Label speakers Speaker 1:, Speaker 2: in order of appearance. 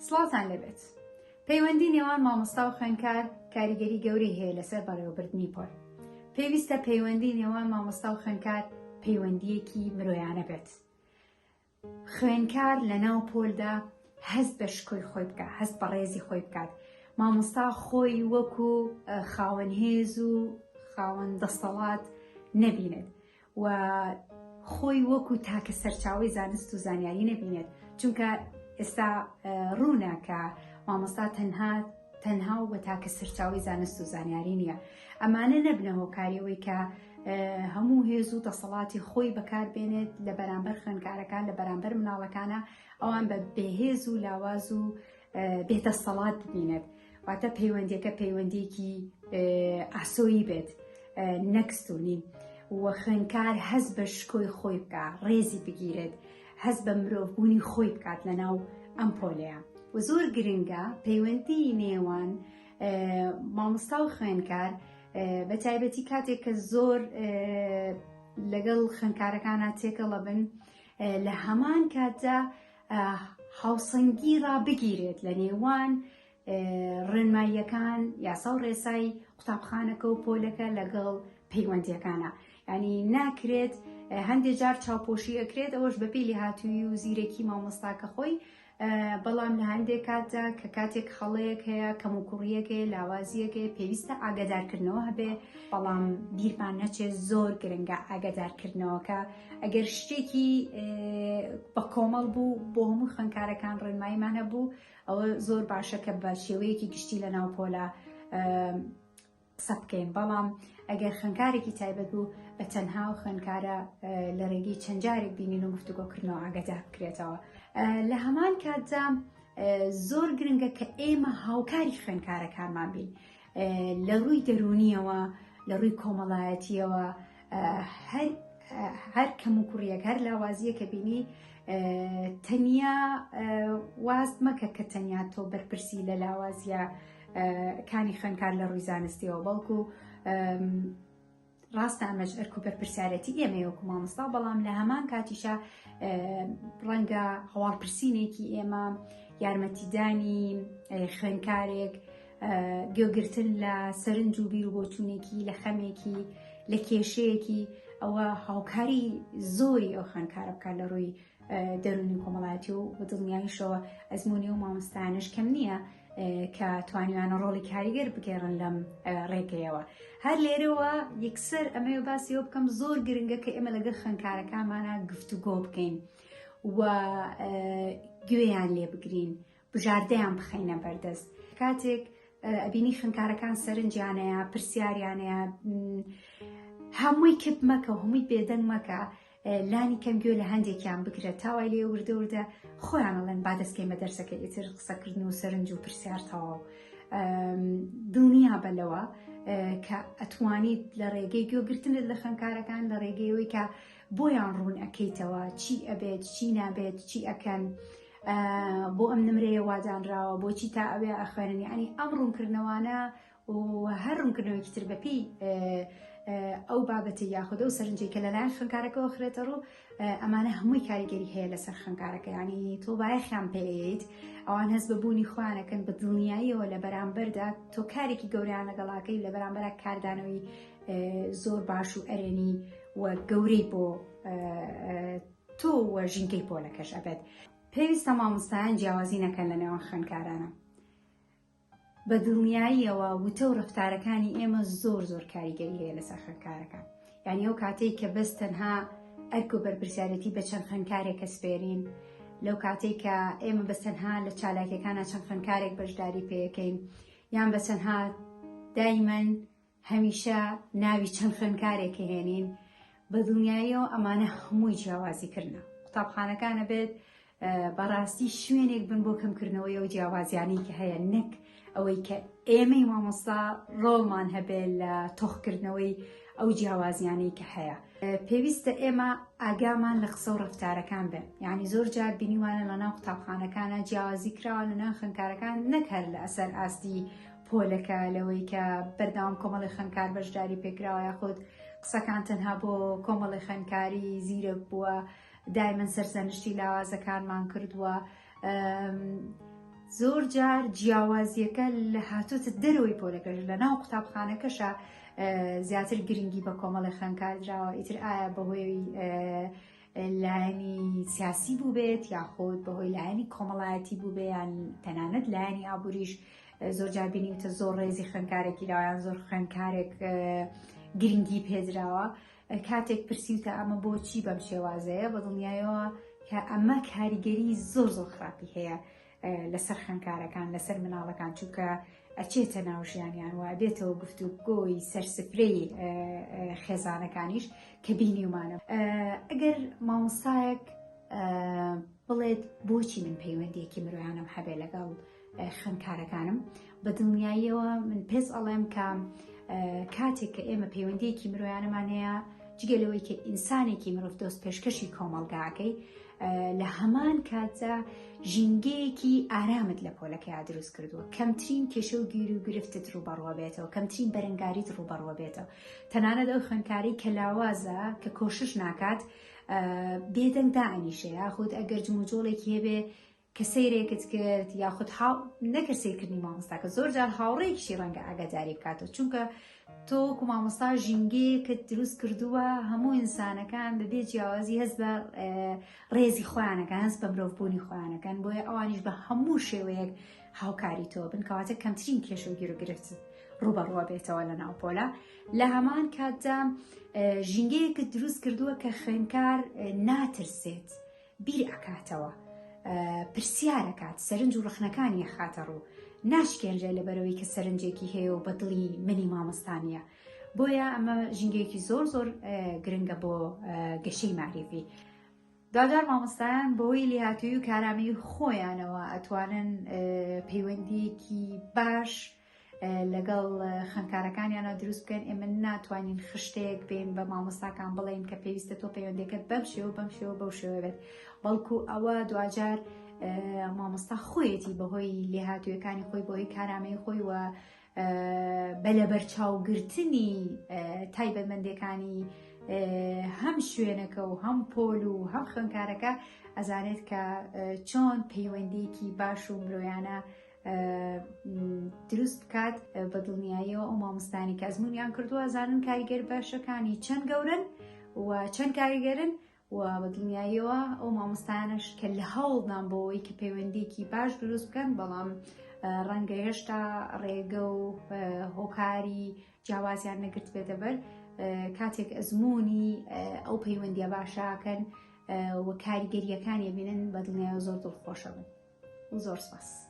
Speaker 1: سڵاتان لەبێت. پەیوەندی نێوان مامۆستا و خوێندکار کاریگەری گەورەی هەیە لەسەر بەڕێوەبردنی پۆل. پێویستە پەیوەندی نێوان مامۆستا و خوێندکار پەیوەندیەکی مرۆیانە بێت. خوێندکار لە ناو پۆلدا هەست بە شکۆی خۆی بکات، هەست بە ڕێزی خۆی بکات. مامۆستا خۆی وەکو خاوەن هێز و خاوەن دەسەڵات نەبینێت و خۆی وەکو تاکە سەرچاوی زانست و زانیاری نەبینێت، چونکە ئێستا ڕوونە کە مامۆستا تەنها و بە تاکە سەرچاوی زانست و زانیاری نییە. ئەمانە نەبنە هۆکاریەوەی کە هەموو هێز و دەسەڵاتی خۆی بەکاربێنێت لە بەرامبەر خوێندکارەکان، لە بەرامبەر مناڵەکانە، ئەوان بە بێهێز و لاواز و بێدەسەڵات ببینێت. واتە پەیوەندیەکە پەیوەندیەکی ئاسۆیی بێت، نەکستونی و خوێندکار هەست بە شکۆی خۆی بکات، ڕێزی بگیرێت، هەست بە مرۆڤبوونی خۆی بکات لە ناو ئەم پۆلەیە. و زۆر گرنگە پەیوەندی نێوان مامۆستا و خوێندکار، بە تایبەتی کاتێک کە زۆر لەگەڵ خوێندکارەکانە تێکەڵە بن، لە هەمان کاتدا هاوسەنگی ڕابگیرێت لە نێوان ڕێنماییەکان، یاسا و ڕێسای قوتابخانەکە و پۆلەکە لەگەڵ پەیوەندیەکانە. ینی ناکرێت هەندێک جار چاوپۆشی ئەکرێت، ئەوەش بەپێی لێهاتووی و زیرەکی مامۆستاکە خۆی، بەڵام لە هەندێک کاتدا کە کاتێک خەڵەیەک هەیە، کەم و کوڕیەک هەیە، لاوازیەک هەیە، پێویستە ئاگادارکردنەوە هەبێ، بەڵام بیرمان نەچێت زۆر گرنگە ئاگادارکردنەوەکە. ئەگەر شتێکی بە کۆمەڵ بوو بۆ هەموو خوێندکارەکان ڕێنماییمان هەبوو، ئەوە زۆر باشە کە بە شێوەیەکی گشتی لە ناو پۆلە قسە بکەین. بەڵام ئەگەر خوێندکارێکی تایبەت بوو، بە تەنها و خوێندکارە لە ڕێگەی چەند جارێک بینین و گفتوگۆکردنەوە ئاگادار بکرێتەوە. لە هەمان کاتدا زۆر گرنگە کە ئێمە هاوکاری خوێندکارەکانمان بین، لە ڕووی دەرونیەوە، لە ڕووی کۆمەڵایەتیەوە. هەر کەم و کوڕیەک، هەر لاوازیە کە بینی، تەنیا واست مەکە کە تەنیا تۆ بەرپرسی لە لاوازیە کانی خوێندکار لە ڕووی زانستیەوە، بەڵکو ڕاستە ئەمەش ئەرک و بەرپرسیارەتی ئێمە وەکو مامۆستا، بەڵام لە هەمان کاتیشە ڕەنگە هەواڵپرسینێکی ئێمە، یارمەتیدانی خوێندکارێک، گوێگرتن لە سەرنج و بیر و بۆچوونێکی، لە خەمێکی، لە کێشەیەکی، ئەوە هاوکاری زۆری ئەو خوێندکارە بکات لە ڕووی دەرونی کۆمەڵایەتی و بە دڵنیاییشەوە ئەزمموی و مامۆستایانش کەم نییە کە توانیوانە ڕۆڵی کاریگەر بگێڕن لەم ڕێگەیەوە. هەر لێرەوە یەکسەر ئەمەوە باسیەوە بکەم، زۆر گرنگە کە ئێمە لەگەڵ خوێندکارەکانمانە گفتوگۆ بکەین و گوێیان لێ بگرین، بژاردەیان بخەینە بەردەست. کاتێک ئەبینی خوێندکارەکان سەرنجیانەیە، پرسیاریانەیە، هەمووی کپ مەکە و هەمووی بێدەنگ مەکە، لانی کەم گوێ لە هەندێکیان بگرێت، تاوای لێ وردە خۆیانەڵێن با دەستکەی مەدەرسەکە ئیتر قسەکردن و سەرنج و پرسیار تەواو. دڵنیا بەلەوە کە ئەتوانیت لە ڕێگەی گوێگرتنت لە خوێندکارەکان، لە ڕێگەیەوەی کە بۆیان ڕوون ئەکەیتەوە چی ئەبێت، چی نابێت، چی ئەکەن، بۆ ئەم نمرەیە وادانراوە، بۆچی تا ئەوێ ئەخوێنن. ینی ئەم ڕوونکردنەوەانە و هەر ڕوونکردنەوەیکی تر بەپێی ئەو بابەتی یاخود ئەو سەرنجی کە لەلایەن خوێندکارەکەەوە خرێتە ڕوو، ئەمانە هەمووی کاریگەری هەیە لەسەر خوێندکارەکە. ینی تۆ بایەخیان پێیت، ئەوان هەست بە بوونی خۆیانەکەن بە دڵنیاییەوە لە بەرامبەردا تۆ کارێکی گەوریان لەگەڵاکەی لە بەرامبەرە کاردانەوەی زۆر باش و ئەرێنی و گەورەی بۆ تۆ وە ژینگەی پۆلەکەش ئەبێت. پێویستە مامۆستایان جیاوازی نەکەن لە نێوان خوێندکارانە. بە دڵنیاییەوە وتە و ڕفتارەکانی ئێمە زۆر کاریگەری هەیە لەسەر خوێندکارەکان. یعنی ئەو کاتێک کە بەس تەنها ئەرک و بەرپرسیارەتی بە چەند خوێندکارێک سپێرین، لەو کاتێک کە ئێمە بەس تەنها لە چالاکیەکانە چەند خوێندکارێک بەشداری پێەکەین، یان بە تەنها دایمەن هەمیشە ناوی چەند خوێندکارێک هێنین، بە دڵنیاییەوە ئەمانە هەمووی جیاوازیکردنە. قوتابخانەکانە بێت بەڕاستی شوێنێک بن بۆ کەمکردنەوەی ئەو جیاوازیانەی کە هەیە، نەک ئەوەی کە ئێمەی مامۆستا ڕۆڵمان هەبێت لە تۆخکردنەوەی ئەو جیاوازیانەی کە هەیە. پێویستە ئێمە ئاگامان لە قسە و ڕفتارەکان بێت. یعنی زۆر جار بینیوانە لە ناو قوتابخانەکانە جیاوازی کراوە لە ناو خوێندکارەکان، نەک هەر لە ئەسەر ئاستی پۆلەکە، لەوەی کە بەردەوام کۆمەڵی خوێندکار بەشداری پێکراوە، یاخود قسەکان تەنها بۆ کۆمەڵی خوێندکاری زیرەک بووە، دایمەن سەرزەنشتی لاوازەکانمان کردووە، زۆر جار جیاوازیەکە لە هاتووتە دەرەوەی پۆلەکەش لە ناو قوتابخانەکەشە زیاتر گرنگی بە کۆمەڵی خوێندکاردراوە. ئیتر ئایا بەهۆی لایەنی سیاسی بوو بێت یاخود بەهۆی لایەنی کۆمەڵایەتی بوو بێ یان تەنانەت لایەنی ئابووریش زۆر جار بینیوتە زۆر ڕێزی خوێندکارێکی لاوەیان زۆر خوێندکارێک گرنگی پێدراوە. کاتێک پرسیوتە ئەمە بۆچی بەم شێوازەیە بە دڵنیایەوە کە ئەمە کاریگەری زۆر زۆر خراپی هەیە لەسەر خوێندکارەکان لەسەر مناڵەکان، چونکە ئەچێتە ناو ژیانیان و بێتەوە گفتوگۆی سەرسفرەی خێزانەکانیش کە بینیومانە. ئەگەر مامۆستایەک بڵێت بۆچی من پەیوەندیەکی مرۆیانم هەبێ لەگەڵ خوێندکارەکانم، بە دڵنیاییەوە من پێش ئەڵێم کە کاتێک کە ئێمە پەیوەندیەکی مرۆیانەمان هەیە جگەلەوەی کە ئینسانێکی مرۆڤ دۆست پێشکەشی کۆمەڵگاکەی لە هەمان کاتدا ژینگەیەکی ئارامت لە پۆلەکەی دروست کردووە، کەمترین کێشە و گیر و گرفتت ڕوبەڕوە بێتەوە، کەمترین بەرەنگاریت ڕوبەڕوە بێتەوە. تەنانەت ئەو خوێندکاری کە لاوازە کە کۆشش ناکات بێدەنگ دائنیشێ، یاخود ئەگەر جموجۆڵێکی هەبێ کە سەیرێکت کرد یاخود نەکرد سیرکردنی مامۆستاکە زۆر جار هاوڕێیەکیشی ڕەنگە ئاگاداری بکاتەوە، چونکە تۆ وەکو مامۆستا ژینگەیەکت دروست کردووە هەموو ئینسانەکان بەبێ جیاوازی هەست بە ڕێزی خۆیانەکەن، هەست بە مرۆڤبوونی خۆیانەکەن، بۆیە ئەوانیش بە هەموو شێوەیەک هاوکاری تۆ بن کەواتە کەمترین کێشە و گیر و گرفت ڕوبەڕوە بێتەوە لە ناو پۆلە. لە هەمان کاتدا ژینگەیەکت دروست کردووە کە خوێندکار ناترسێت، بیر ئەکاتەوە، پرسیارەکات، سەرنج و ڕخنەکانی خاتە ڕوو، ناشکێنرێ لەبەرەوەی کە سەرنجێکی هەیە و بەدڵی منی مامۆستانیە. بۆیە ئەمە ژینگەیەکی زۆر زۆر گرنگە بۆ گەشەی معرفی. دادار مامۆستایان بەهۆی لێهاتووی و کارامەی خۆیانەوە ئەتوانن پەیوەندیەکی باش لەگەڵ خوێندکارەکانیانە دروست بکەن. ئێمە ناتوانین خشتەیەک بین بە مامۆستاکان بڵێن کە پێویستە تۆ پەیوەندیەکەت بەم شێوە بەم شێوە بەو شێوە بێت، بەڵکو ئەوە دوجار مامۆستا خۆیەتی بەهۆی لێهاتوویەکانی خۆی بەهۆی کارامەی خۆی و بەلەبەرچاوگرتنی تایبەتمەندەکانی هەم شوێنەکە و هەم پۆل و هەم خوێندکارەکە ئەزانێت کە چۆن پەیوەندیەکی باش و مرۆیانە دروست بکات. بە دڵنیاییەوە ئەو مامۆستانی کە ئەزموونیان کردووە ئەزانن کاریگەر باشەکانی چەند گەورن و چەند کاریگەرن، و بە دڵنیاییەوە ئەو مامۆستایانش کە لە هەوڵدان بۆەوەی کە پەیوەندیەکی باش دروست بکەن، بەڵام ڕەنگە هێشتا ڕێگە و هۆکاری جیاوازیان نەگرت بێتە بەر، کاتێک ئەزموونی ئەو پەیوەندیە باشاکەن و کاریگەریەکانی بینن بە دڵنیاییەوە زۆر دڵخۆشە بن. زۆر سپاس.